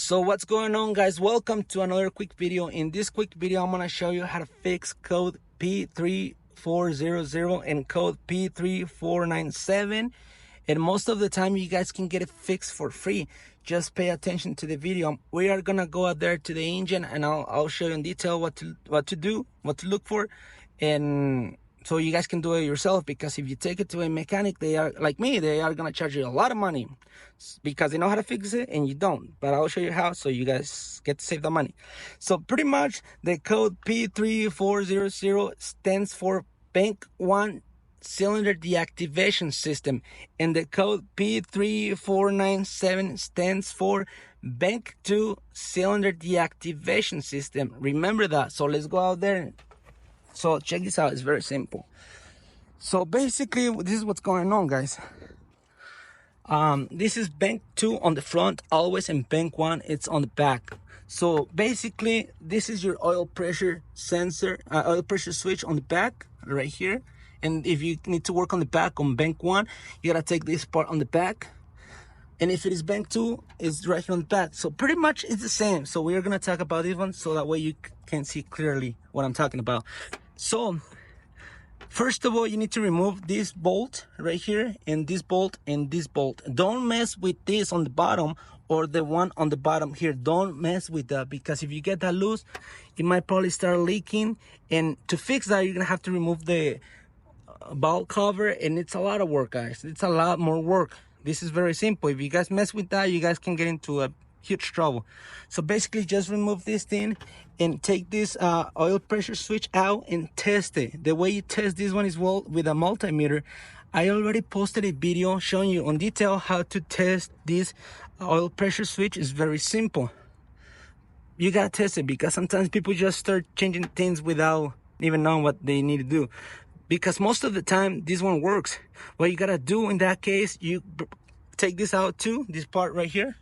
So what's going on, guys? Welcome to another quick video. In this quick video I'm gonna show you how to fix code P3400 and code P3497, and most of the time you guys can get it fixed for free. Just pay attention to the video. We are gonna go out there to the engine and I'll show you in detail what to do, what to look for, and so you guys can do it yourself. Because if you take it to a mechanic, they are like me, they are gonna charge you a lot of money because they know how to fix it and you don't. But I'll show you how, so you guys get to save the money. So pretty much the code P3400 stands for bank 1 cylinder deactivation system, and the code P3497 stands for bank 2 cylinder deactivation system. Remember that. So let's go out there. So check this out, it's very simple. So basically this is what's going on, guys. This is bank 2 on the front always, and bank 1 it's on the back. So basically this is your oil pressure sensor, oil pressure switch on the back right here. And if you need to work on the back on bank 1, you gotta take this part on the back. And if it is bank 2, it's right here on the back. So pretty much it's the same. So we're gonna talk about this one so that way you can see clearly what I'm talking about. So first of all, you need to remove this bolt right here, and this bolt and this bolt. Don't mess with this on the bottom or the one on the bottom here. Don't mess with that, because if you get that loose, it might probably start leaking. And to fix that, you're gonna have to remove the valve cover, and it's a lot of work, guys. It's a lot more work. This is very simple. If you guys mess with that, you guys can get into a huge trouble. So basically just remove this thing and take this oil pressure switch out and test it. The way you test this one is, well, with a multimeter. I already posted a video showing you on detail how to test this oil pressure switch. Is very simple. You gotta test it, because sometimes people just start changing things without even knowing what they need to do. Because most of the time this one works. What you gotta do in that case, you take this out too, this part right here,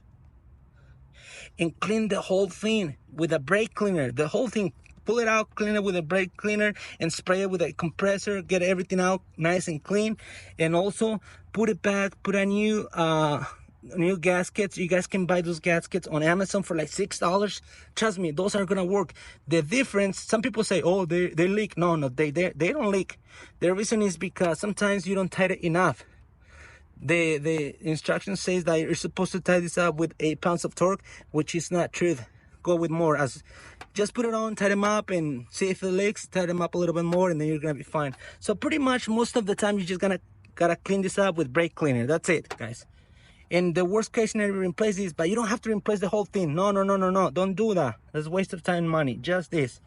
and clean the whole thing with a brake cleaner. The whole thing, pull it out, clean it with a brake cleaner, and spray it with a compressor. Get everything out nice and clean. And also put it back, put a new gaskets. You guys can buy those gaskets on Amazon for like $6. Trust me, those are gonna work. The difference, some people say, oh, they leak. No, they don't leak. The reason is because sometimes you don't tighten it enough. The instruction says that you're supposed to tie this up with 8 pounds of torque, which is not true. Go with more. Just put it on, tie them up, and see if it leaks. Tie them up a little bit more, and then you're gonna be fine. So pretty much most of the time you're just gotta clean this up with brake cleaner. That's it, guys. And the worst case scenario, replace this, but you don't have to replace the whole thing. No, don't do that. That's a waste of time and money. Just this.